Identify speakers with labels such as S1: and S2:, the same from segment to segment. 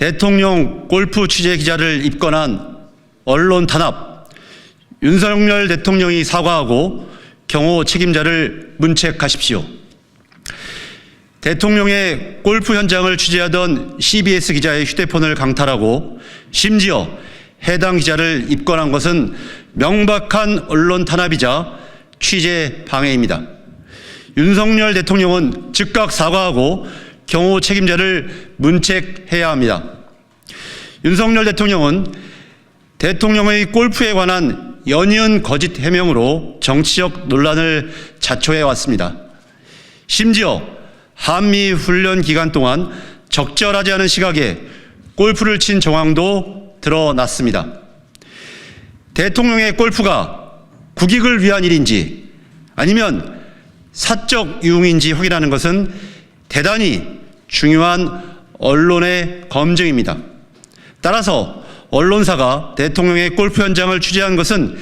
S1: 대통령 골프 취재 기자를 입건한 언론 탄압, 윤석열 대통령이 사과하고 경호 책임자를 문책하십시오. 대통령의 골프 현장을 취재하던 CBS 기자의 휴대폰을 강탈하고 심지어 해당 기자를 입건한 것은 명백한 언론 탄압이자 취재 방해입니다. 윤석열 대통령은 즉각 사과하고 경호 책임자를 문책해야 합니다. 윤석열 대통령은 대통령의 골프에 관한 연이은 거짓 해명으로 정치적 논란을 자초해 왔습니다. 심지어 한미 훈련 기간 동안 적절하지 않은 시각에 골프를 친 정황도 드러났습니다. 대통령의 골프가 국익을 위한 일인지 아니면 사적 유흥인지 확인하는 것은 대단히 중요한 언론의 검증입니다. 따라서 언론사가 대통령의 골프 현장을 취재한 것은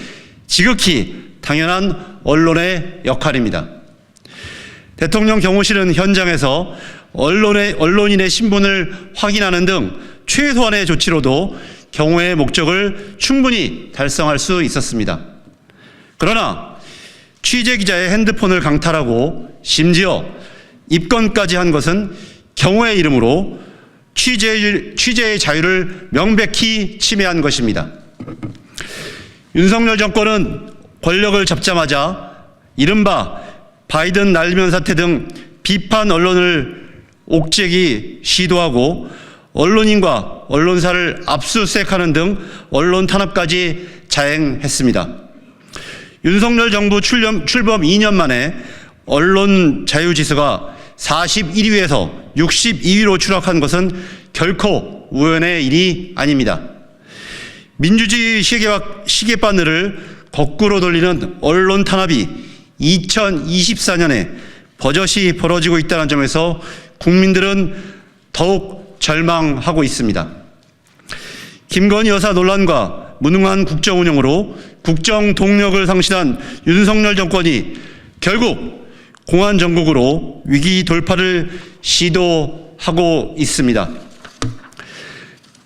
S1: 지극히 당연한 언론의 역할입니다. 대통령 경호실은 현장에서 언론인의 신분을 확인하는 등 최소한의 조치로도 경호의 목적을 충분히 달성할 수 있었습니다. 그러나 취재 기자의 핸드폰을 강탈하고 심지어 입건까지 한 것은 경호의 이름으로 취재의 자유를 명백히 침해한 것입니다. 윤석열 정권은 권력을 잡자마자 이른바 바이든 날리면 사태 등 비판 언론을 옥죄기 시도하고 언론인과 언론사를 압수수색하는 등 언론 탄압까지 자행했습니다. 윤석열 정부 출범 2년 만에 언론 자유지수가 41위에서 62위로 추락한 것은 결코 우연의 일이 아닙니다. 민주주의 시계바늘을 거꾸로 돌리는 언론 탄압이 2024년에 버젓이 벌어지고 있다는 점에서 국민들은 더욱 절망하고 있습니다. 김건희 여사 논란과 무능한 국정 운영으로 국정 동력을 상실한 윤석열 정권이 결국 공안 정국으로 위기 돌파를 시도하고 있습니다.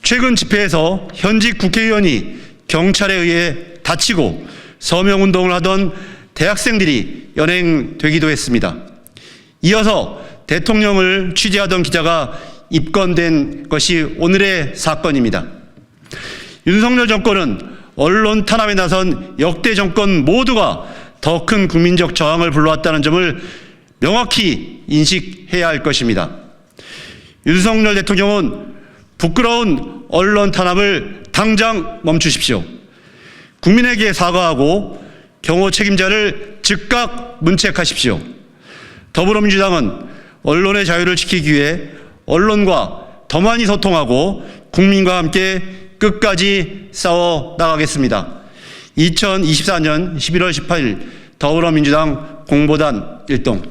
S1: 최근 집회에서 현직 국회의원이 경찰에 의해 다치고 서명운동을 하던 대학생들이 연행되기도 했습니다. 이어서 대통령을 취재하던 기자가 입건된 것이 오늘의 사건입니다. 윤석열 정권은 언론 탄압에 나선 역대 정권 모두가 더 큰 국민적 저항을 불러왔다는 점을 명확히 인식해야 할 것입니다. 윤석열 대통령은 부끄러운 언론 탄압을 당장 멈추십시오. 국민에게 사과하고 경호 책임자를 즉각 문책하십시오. 더불어민주당은 언론의 자유를 지키기 위해 언론과 더 많이 소통하고 국민과 함께 끝까지 싸워 나가겠습니다. 2024년 11월 18일 더불어민주당 공보단 일동.